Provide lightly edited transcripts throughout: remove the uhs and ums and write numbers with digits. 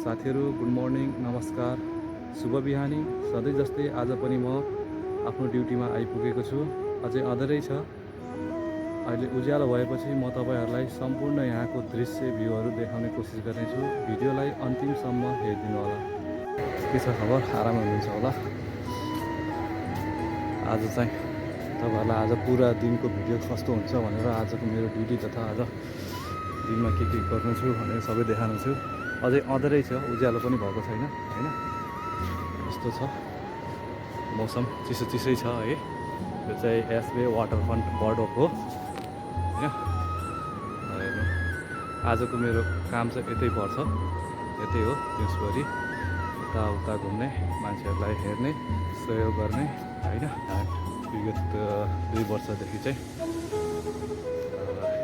साथीहरू good morning नमस्कार शुभ बिहानी सधैँ जस्तै आज पनि म आफ्नो ड्युटीमा आइपुगेको छु। अझै अँधेरै छ। अहिले उज्यालो भएपछि म तपाईहरुलाई सम्पूर्ण यहाँको दृश्य भ्यूहरू देखाउने कोसिस गर्नेछु। भिडियोलाई अन्तिमसम्म हेरिदिनु होला। के छ खबर, आरामै हुनुहुन्छ होला। आज चाहिँ तपाईहरुलाई आज पुरा दिनको भिडियो कस्तो हुन्छ भनेर आजको मेरो ड्युटी तथा आज दिनमा के गर्नु छु भनेर सबै देखाउनु छु। अझै अँधेरै छ, उज्यालो पनि भएको छैन हैन। यस्तो छ मौसम, चिसो चिसै छ है। यो चाहिँ एसबे वाटरफ्रन्ट बर्डवक हो हैन। आजको मेरो काम चाहिँ यतै पर्छ, यतै हो दिउँसभरि उता घुम्ने, मान्छेहरूलाई हेर्ने, सहयोग गर्ने हैन। विगत 2 वर्षदेखि चाहिँ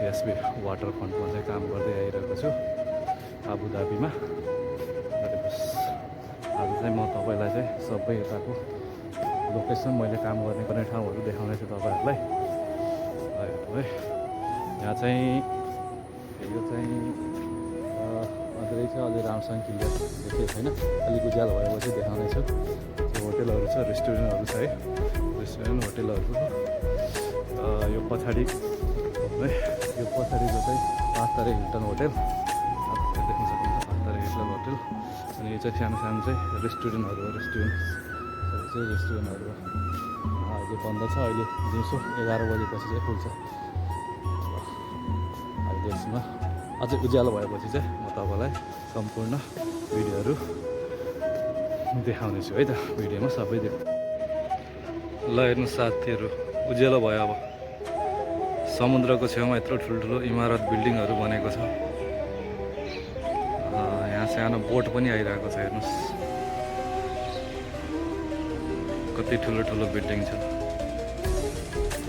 एसबे वाटरफ्रन्टमा चाहिँ काम गर्दै आइरहेको छु आबुधाबीमा। आज चाहिँ म तपाईलाई चाहिँ सबै यताको लोकेसन, मैले काम गर्ने ठाउँहरू देखाउने छु तपाईहरुलाई है। यहाँ चाहिँ यो चाहिँ अझै छ, अझै राम्रोसँग क्लियर देखेको छैन। अलिक उज्यालो भएपछि देखाउने छु। होटेलहरू छ, रेस्टुरेन्टहरू छ है, रेस्टुरेन्ट होटेलहरू। यो पछाडि है, यो पछाडिको चाहिँ 5 तारे हिल्टन होटेल देख्न सक्नुहुन्छ, 5 तारे हिल्टन होटेल। अनि यो चाहिँ सानो सानो चाहिँ रेस्टुरेन्टहरू हो, रेस्टुरेन्टहरू हो। अहिले बन्द छ, अहिले दिउँसो 11 बजेपछि चाहिँ खुल्छ। अहिले यसमा अझै उज्यालो भएपछि चाहिँ म तपाईँलाई सम्पूर्ण भिडियोहरू देखाउने छु है त। भिडियोमा सबै ल हेर्नु साथीहरू, उज्यालो भयो। अब समुद्रको छेउमा यत्रो ठुल्ठुलो इमारत बिल्डिङहरू बनेको छ। यहाँ सानो बोट पनि आइरहेको छ, हेर्नुहोस् कति ठुलो ठुलो बिल्डिङ छ।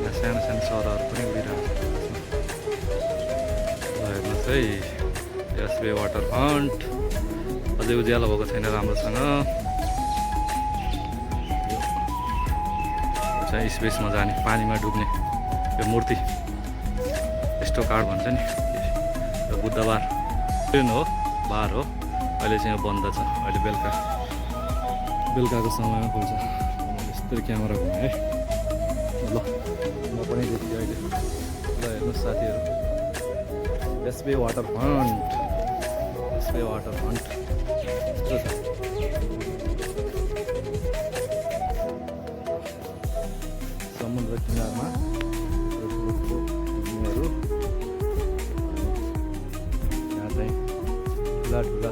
यहाँ सानो सानो चराहरू पनि उडिरहेको छ। हेर्नुहोस् है, एसबे वाटरफ्रन्ट अझै उज्यालो भएको छैन राम्रोसँग। चाहिँ स्पेसमा जाने, पानीमा डुब्ने यो मूर्ति, यस्तो कार्ड भन्छ नि, यो बुधबार ट्रेन हो, बार हो। अहिले चाहिँ यो बन्द छ, अहिले बेलुकाको समयमा खुल्छ। यस्तै क्यामेरा घुमेँ है। ल म पनि देखियो अहिले। ल हेर्नुहोस् साथीहरू, एसबे वाटरफ्रन्ट, एसबे वाटरफ्रन्ट यस्तो छ। समुद्र किनारमा ठुलो यहाँ चाहिँ ठुला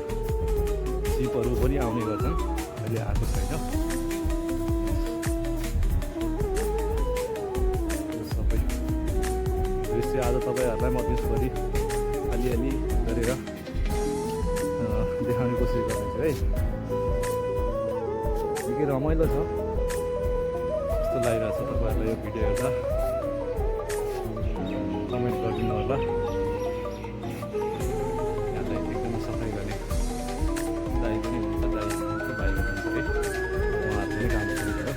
सिपहरू पनि आउने गर्छन्। अहिले आएको छैन। यो सबै दृश्य आज तपाईँहरूलाई म दिउँसभरि अलिअलि गरेर देखाउने कोसिस गर्दैछु है। निकै रमाइलो छ जस्तो लागिरहेको छ तपाईँहरूलाई यो भिडियो हेर्दा। कमेन्ट गरिदिनु होला। यहाँ चाहिँ एकदमै सफाइ गर्ने दाइ पनि हुन्छ, दाइ भाइ हुनुहुन्छ है, उहाँहरू पनि काम गर्नुहुन्छ।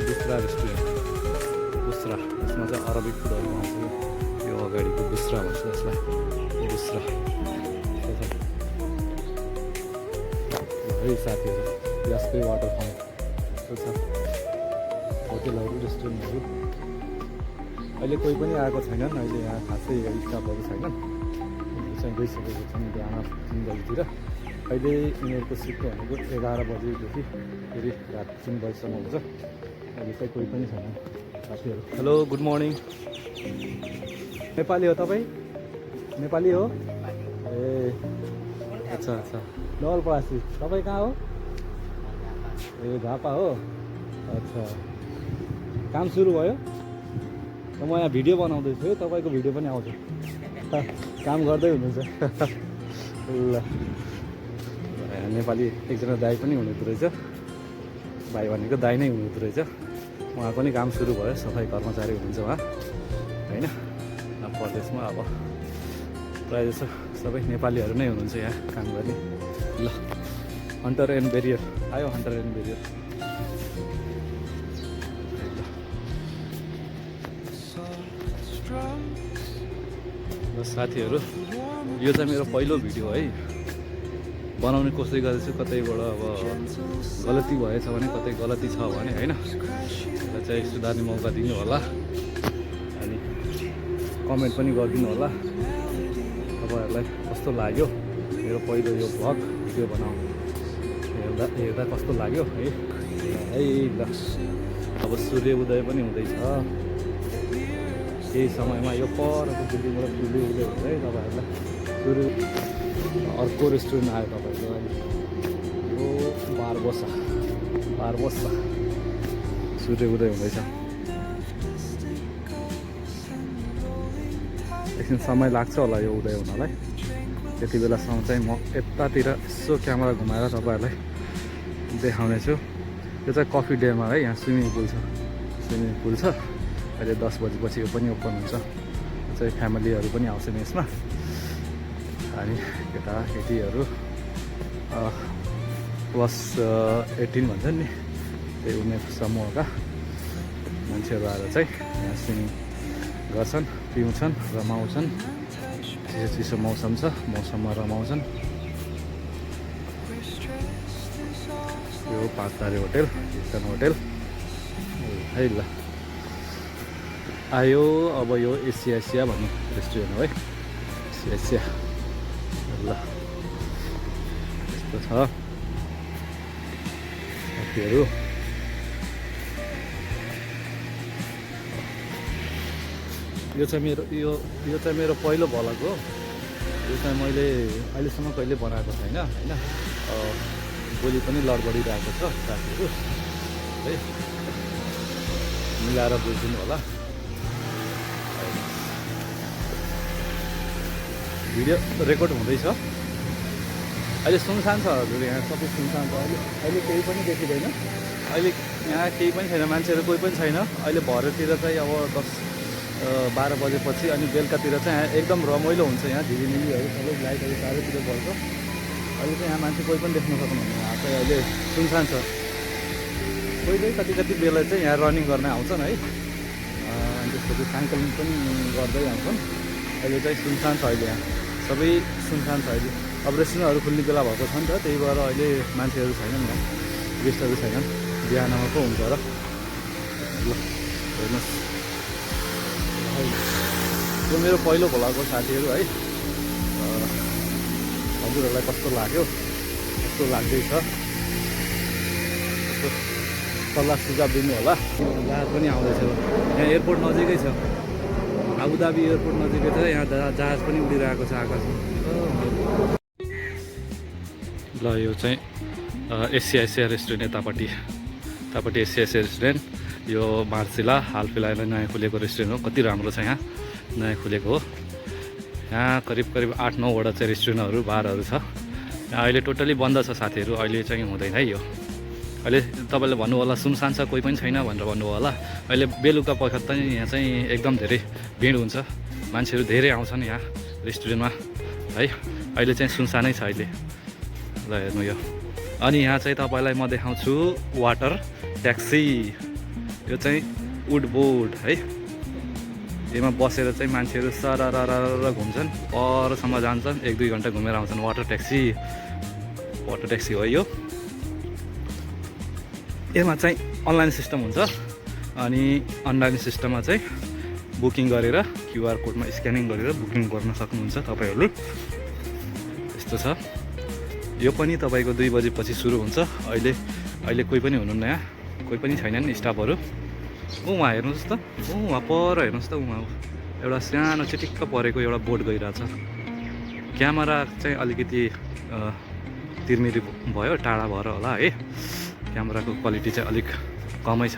बुस्रा रेस्टुरेन्ट, बुस्रा, यसमा चाहिँ अरबिक फुडहरू पाउँछ। यो अगाडिको बुस्रा भन्छ यसलाई, बुस्रा है साथीहरू। यस्तै वाटरफ्रन्ट यस्तो छ, होटेलहरू, रेस्टुरेन्टहरू। अहिले कोही पनि आएको छैनन्, अहिले यहाँ खासै स्टाफहरू छैनन्, चाहिँ गइसकेको छन् बिहान 3 बजीतिर। अहिले उनीहरूको सिफ्ट भनेको 11 बजीदेखि फेरि रात 3 बजीसम्म हुन्छ। अहिले चाहिँ कोही पनि छैन साथीहरू। Hello good morning. नेपाली हो तपाईँ? नेपाली हो? ए अच्छा अच्छा, नवलपरासी। तपाईँ कहाँ हो? ए झापा हो। अच्छा, काम सुरु भयो? म यहाँ भिडियो बनाउँदैछु है, तपाईँको भिडियो पनि आउँछ। काम गर्दै हुनुहुन्छ ल। नेपाली एकजना दाइ पनि हुनुहुँदो रहेछ, भाइ भनेको दाइ नै हुनुहुँदो रहेछ। उहाँको पनि काम सुरु भयो, सफाइ कर्मचारी हुनुहुन्छ उहाँ होइन। प्रदेशमा अब प्रायः जसो सबै नेपालीहरू नै हुनुहुन्छ यहाँ काम गर्ने। ल हन्टर एन्ड बेरियर आयो, हन्टर एन्ड बेरियर। ल साथीहरू, यो चाहिँ मेरो पहिलो भिडियो है। बनाउने कोसिस गर्दैछु कतैबाट अब गलती भएछ भने कतै गलती छ भने होइन त्यसलाई चाहिँ सुधार्ने मौका दिनु होला अनि कमेन्ट पनि गरिदिनु होला तपाईँहरूलाई कस्तो लाग्यो मेरो पहिलो यो भ्लग भिडियो बनाउनु हेर्दा कस्तो लाग्यो है ल अब सूर्य उदय पनि हुँदैछ केही समयमा यो परको बिल्डिङबाट सूर्य उदय हुन्छ है तपाईँहरूलाई सूर्य अर्को रेस्टुरेन्ट आयो तपाईँको अहिले यो बारबसा सूर्य उदय हुँदैछ एकछिन समय लाग्छ होला यो उदय हुनलाई त्यति बेलासम्म चाहिँ म यतातिर यसो क्यामेरा घुमाएर तपाईँहरूलाई देखाउने छु यो चाहिँ कफी डेमा है यहाँ स्विमिङ पुल छ अहिले 10 बजेपछि यो पनि ओपन हुन्छ चाहिँ फ्यामिलीहरू पनि आउँछन् यसमा अनि केटाकेटीहरू प्लस 18 भन्छन् नि त्यही उमेर समूहका मान्छेहरू आएर चाहिँ यहाँ स्विमिङ गर्छन् पिउँछन् रमाउँछन् चिसो मौसम छ मौसममा रमाउँछन् यो 5 तारे होटेल हिल्टन होटेल है ल आयो अब यो एसिया भन्ने रेस्टुरेन्ट हो है एसिया ल यस्तो छ साथीहरू यो चाहिँ मेरो पहिलो भ्लग हो यो चाहिँ मैले अहिलेसम्म कहिले बनाएको छैन होइन भोलि पनि लडबडिरहेको छ साथीहरू है मिलाएर बुझिदिनु होला भिडियो रेकर्ड हुँदैछ अहिले सुनसान छ हजुर यहाँ सबै सुनसान छ अहिले केही पनि देखिँदैन अहिले यहाँ केही पनि छैन मान्छेहरू कोही पनि छैन अहिले भरेतिर चाहिँ अब 10-12 बजेपछि अनि बेलुकातिर चाहिँ एकदम रमाइलो हुन्छ यहाँ झिलिमिलीहरू सबै लाइटहरू चारैतिर बल्छ अहिले चाहिँ यहाँ मान्छे कोही पनि देख्न सक्नुहुन्न यहाँ चाहिँ अहिले सुनसान छ कोही कति बेला चाहिँ यहाँ रनिङ गर्न आउँछन् है अनि त्यसपछि साइक्लिङ पनि गर्दै आउँछन् अहिले चाहिँ सुनसान छ अहिले यहाँ सबै सुनसान छ अहिले अब रेस्टुरेन्टहरू खुल्ने बेला भएको छ नि त त्यही भएर अहिले मान्छेहरू छैनन् यहाँ गेस्टहरू छैनन् बिहानमा पो हुन्छ र ल हेर्नुहोस् यो मेरो पहिलो भ्लग हो साथीहरू है हजुरहरूलाई कस्तो लाग्यो कस्तो लाग्दैछ सल्लाह सुझाव दिनु होला जहाज पनि आउँदैछ यहाँ एयरपोर्ट नजिकै छ आबुधाबी एयरपोर्ट नजिकै छ यहाँ जहाज पनि उडिरहेको छ आकाशमा ल यो चाहिँ एसिया रेस्टुरेन्ट यतापट्टि एसिया रेस्टुरेन्ट यो मार्सिला हाल फिलहाल नयाँ खुलेको रेस्टुरेन्ट हो कति राम्रो छ यहाँ नयाँ खुलेको हो यहाँ करिब 8-9वटा चाहिँ रेस्टुरेन्टहरू बारहरू छ यहाँ अहिले टोटली बन्द छ साथीहरू अहिले चाहिँ हुँदैन है यो अहिले तपाईँले भन्नु होला सुनसान छ कोही पनि छैन भनेर भन्नु होला अहिले बेलुका पखत पनि यहाँ चाहिँ एकदम धेरै भिड हुन्छ मान्छेहरू धेरै आउँछन् यहाँ रेस्टुरेन्टमा है अहिले चाहिँ सुनसानै छ अहिले ल हेर्नु यो अनि यहाँ चाहिँ तपाईँलाई म देखाउँछु वाटर ट्याक्सी यो चाहिँ वुड बोर्ड है यसमा बसेर चाहिँ मान्छेहरू सरर घुम्छन् परसम्म जान्छन् 1-2 घन्टा घुमेर आउँछन् वाटर ट्याक्सी हो यो यसमा चाहिँ अनलाइन सिस्टम हुन्छ अनि अनलाइन सिस्टममा चाहिँ बुकिङ गरेर क्युआर कोडमा स्क्यानिङ गरेर बुकिङ गर्न सक्नुहुन्छ तपाईँहरूले यस्तो छ यो पनि तपाईँको 2 बजेपछि सुरु हुन्छ अहिले कोही पनि हुनुहुन्न यहाँ कोही पनि छैनन् स्टाफहरू उहाँ हेर्नुहोस् त उहाँ पर हेर्नुहोस् त उहाँ एउटा सानो चिटिक्क परेको एउटा बोट गइरहेछ क्यामेरा चाहिँ अलिकति तिर्मिरी भयो टाढा भएर होला है क्यामेराको क्वालिटी चाहिँ अलिक कमै छ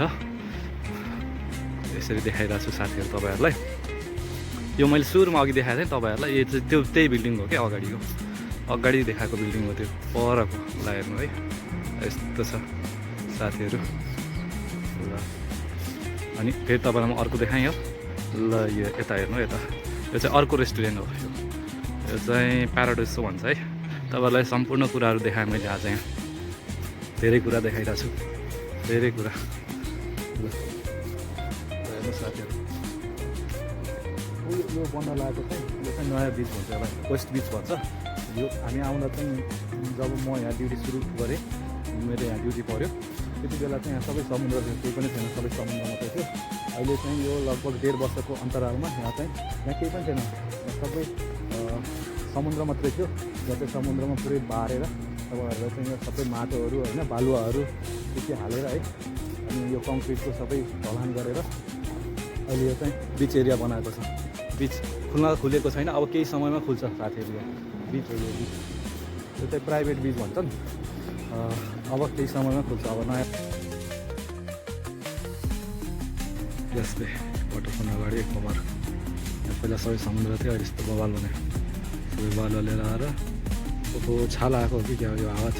यसरी देखाइरहेको छु साथीहरू तपाईँहरूलाई यो मैले सुरुमा अघि देखाएको थिएँ तपाईँहरूलाई यो चाहिँ त्यही बिल्डिङ हो क्या अगाडि देखाएको बिल्डिङ हो त्यो परको ल हेर्नु है यस्तो छ साथीहरू ल अनि फेरि तपाईँलाई म अर्को देखाएँ हो ल यो यता हेर्नु यता यो चाहिँ अर्को रेस्टुरेन्ट हो यो चाहिँ प्याराडाइस भन्छ है तपाईँहरूलाई सम्पूर्ण कुराहरू देखाएँ मैले आज यहाँ धेरै कुरा देखाइरहेको छु धेरै कुरा ल हेर्नु साथीहरू यो बन्न लागेको चाहिँ यो चाहिँ नयाँ बिच भन्छ यसलाई वेस्ट बिच भन्छ यो हामी आउँदा चाहिँ जब म यहाँ ड्युटी सुरु गरेँ, मेरो यहाँ ड्युटी पऱ्यो, त्यति बेला चाहिँ यहाँ सबै समुद्र थियो, केही पनि थिएन, सबै समुद्र मात्रै थियो। अहिले चाहिँ यो लगभग 1.5 वर्षको अन्तरालमा यहाँ केही पनि थिएन, सबै समुद्र मात्रै थियो। जहाँ चाहिँ समुद्रमा पुरै बारेर तपाईँहरूलाई चाहिँ यो सबै माटोहरू होइन, बालुवाहरू के हालेर है, अनि यो कङ्क्रिटको सबै ढलान गरेर अहिले यो चाहिँ बिच एरिया बनाएको छ। बिच खुलेको छैन, अब केही समयमा खुल्छ साथीहरू। यहाँ बिच हो, यो बिच, यो चाहिँ प्राइभेट बिच भन्छन्। अब केही समयमा खुल्छ। अब नयाँ यस्तै वाटरफ्रन्ट अगाडि एक कभर, पहिला सबै समुद्र थियो, अहिले यस्तो बवाल बनायो। सबै बालुवा लिएर आएर ओहो छाल आएको हो कि क्या हो यो आवाज?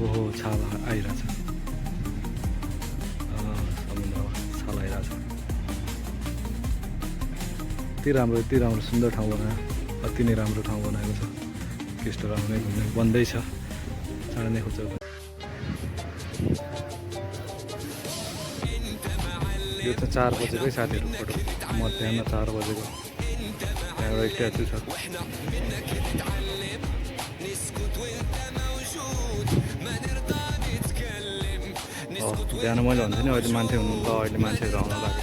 ओहो छाल आइरहेछ, समुद्रमा छाल आइरहेछ। यति राम्रो सुन्दर ठाउँ बनायो, अति नै राम्रो ठाउँ बनाएको छ। गेस्टहरू आउने घुम्ने बन्दै छ, चाँडै नै खुल्छ। यो चाहिँ 4 बजेकै साथीहरू फोटो, मध्याह 4 बजेको। यहाँ एउटा स्ट्याचु छ। बिहान मैले भन्थेँ नि अहिले मान्छे हुनुहुन्छ, अहिले मान्छेहरू आउन लाग्यो।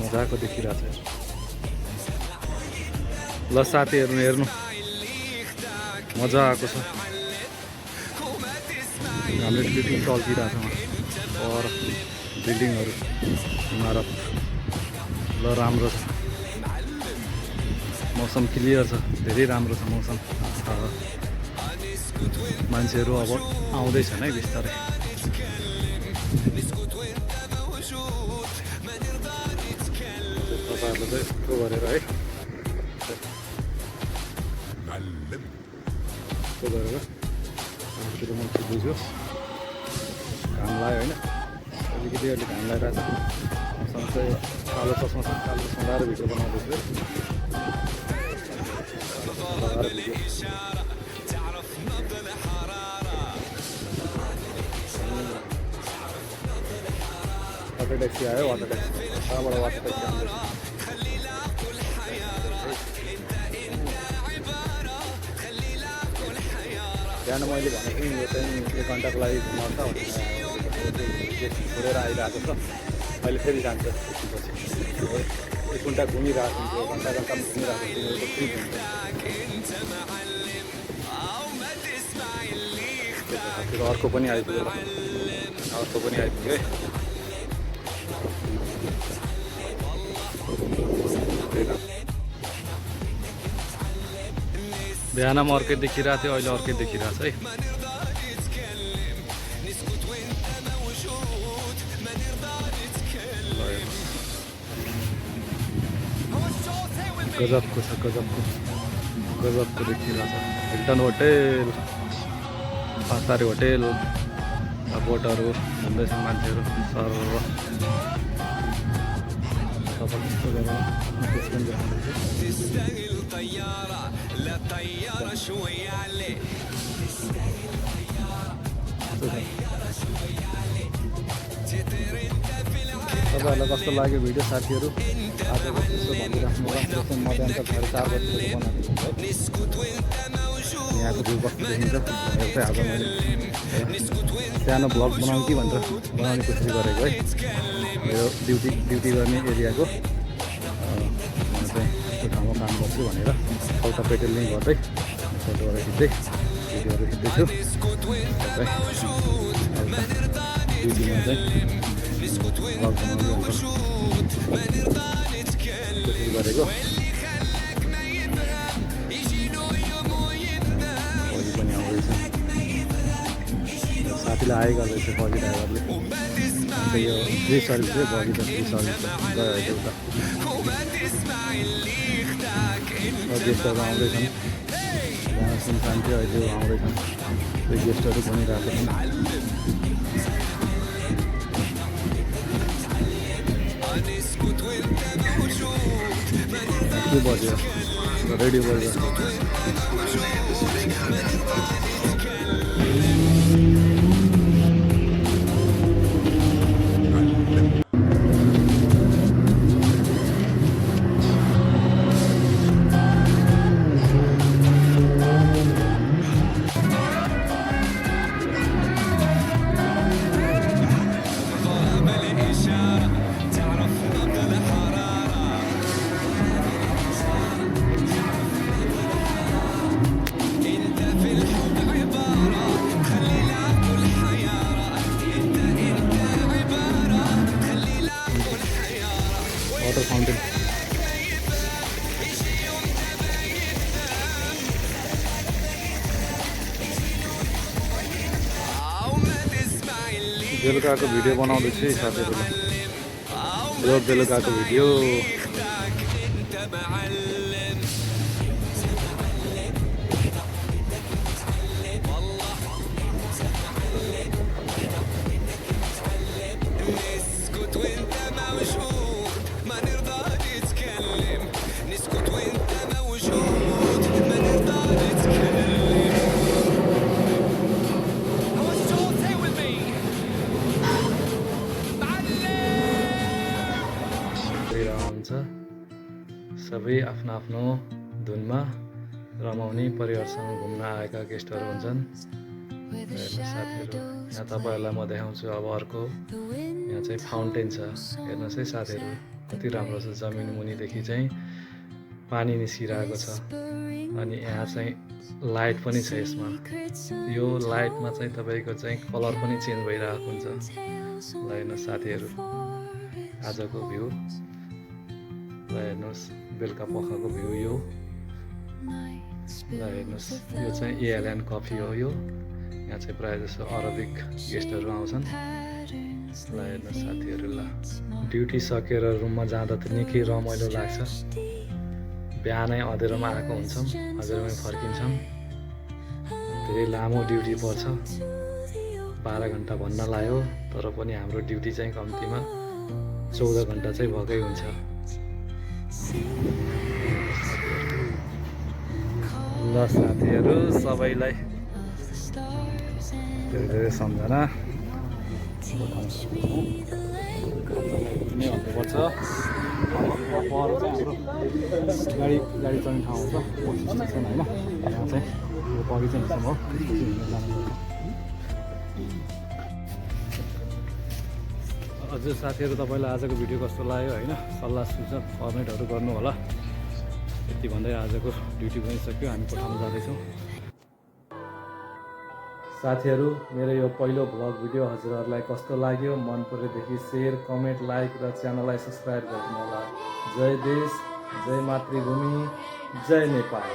मजाको देखिरहेको छ। ल साथीहरू हेर्नु, मजा आएको छ। हाम्रो बिल्डिङ चल्किरहेको छ और बिल्डिङहरू, इमारत। ल राम्रो छ, मौसम क्लियर छ, धेरै राम्रो छ मौसम। मान्छेहरू अब आउँदैछन् है बिस्तारै। तपाईँहरूले चाहिँ यस्तो गरेर है, यस्तो गरेर आफूतिर मान्छे बुझ्यो, घाम लाग्यो होइन, अलिकति घाम लगाइरहेको छ। मौसम चाहिँ कालो चस्मा छ, कालो चस्मा लगाएर भिडियो बनाउँदैछु है। वाटर ट्याक्सी आयो, वाटर ट्याक्सी कहाँबाट वाटर ट्याक्सी आउँदैछ। बिहान मैले भनेको थिएँ यो चाहिँ 1 घन्टाको लागि घुमाउँछ, छोडेर आइरहेको छ। अहिले फेरि जान्छ, पछि 1 घन्टा घुमिरहेको हुन्छ, घन्टामा घुमिरहेको हुन्छ, फ्री हुन्छ। अर्को पनि आइपुग्यो, अर्को पनि आइपुग्यो है। बिहानमा अर्कै देखिरहेको थियो, अहिले अर्कै देखिरहेको छ है। गजबको छ, गजबको देखिरहेको छ। हिल्टन होटेल, 5 तारे होटेल, बोटहरू घुम्दैछन् मान्छेहरू सर। तपाईँहरूलाई कस्तो लाग्यो भिडियो साथीहरू? आजको यसो भनिराख्नु होला। मध्याह 4:30 बजीको बनाएको है। यहाँको भ्यू कस्तो देखिन्छ चाहिँ आज मैले सानो भ्लग बनाउँ कि भनेर बनाउने कोसिस गरेको है। मेरो ड्युटी गर्ने एरियाको चाहिँ त्यो ठाउँमा काम गर्छु भनेर हल्का पेट्रोलिङ गर्दै फोटोहरू खिच्दै भिडियोहरू खिच्दैछु। हल्का ड्युटीमा चाहिँ भ्लग बनाउने कोसिस गरेको। भोलि पनि आउँदैछ, साथीलाई आइ गर्दैछ बगी ड्राइभरले। अन्त यो फ्री सर्भिस चाहिँ बगी त फ्री सर्भिस गयो अहिले उता। गेस्टहरू आउँदैछन्, यहाँ सुनसान थियो, अहिले आउँदैछन्। त्यो गेस्टहरू बनिरहेको छन्। के बज्यो रेडियो बज्यो। बेलुकाको भिडियो बनाउँदैछु है साथीहरूलाई यो बेलुकाको भिडियो हुन्छ सबै आफ्नो आफ्नो धुनमा रमाउने परिवारसँग घुम्न आएका गेस्टहरू हुन्छन् हेर्नु साथीहरू यहाँ तपाईँहरूलाई म देखाउँछु अब अर्को यहाँ चाहिँ फाउन्टेन छ हेर्नुहोस् है साथीहरू कति राम्रो छ जमिन मुनिदेखि चाहिँ पानी निस्किरहेको छ अनि यहाँ चाहिँ लाइट पनि छ यसमा यो लाइटमा चाहिँ तपाईँको चाहिँ कलर पनि चेन्ज भइरहेको हुन्छ ल हेर्नुहोस् साथीहरू आजको भ्यू ल हेर्नुहोस् बेलुका पखको भ्यू यो ल हेर्नुहोस् यो चाहिँ एएलएन कफी हो यो यहाँ चाहिँ प्रायः जसो अरबिक गेस्टहरू आउँछन् ल हेर्नुहोस् साथीहरू ल ड्युटी सकेर रुममा जाँदा त निकै रमाइलो लाग्छ बिहानै अँधेरोमा आएको हुन्छौँ अँधेरोमै फर्किन्छौँ धेरै लामो ड्युटी पर्छ 12 घन्टा भन्न लाग्यो तर पनि हाम्रो ड्युटी चाहिँ कम्तीमा 14 घन्टा चाहिँ भएकै हुन्छ ल साथीहरू सबैलाई धेरै धेरै सम्झना भन्नुपर्छ पर चाहिँ हाम्रो गाडी चल्ने ठाउँ हुन्छ स्टेसन होइन यहाँ चाहिँ यो बगैँचा हिसाब हो हजुर साथीहरू तपाईँलाई आजको भिडियो कस्तो लाग्यो होइन सल्लाह सुझाव कमेन्टहरू गर्नु होला यति भन्दै आजको ड्युटी पनि सक्यो हामी पठाउन जाँदैछौँ साथीहरू मेरो यो पहिलो भ्लग भिडियो हजुरहरूलाई कस्तो लाग्यो मन परेदेखि सेयर कमेन्ट लाइक र च्यानललाई सब्सक्राइब गरिदिनु होला जय देश जय मातृभूमि जय नेपाल।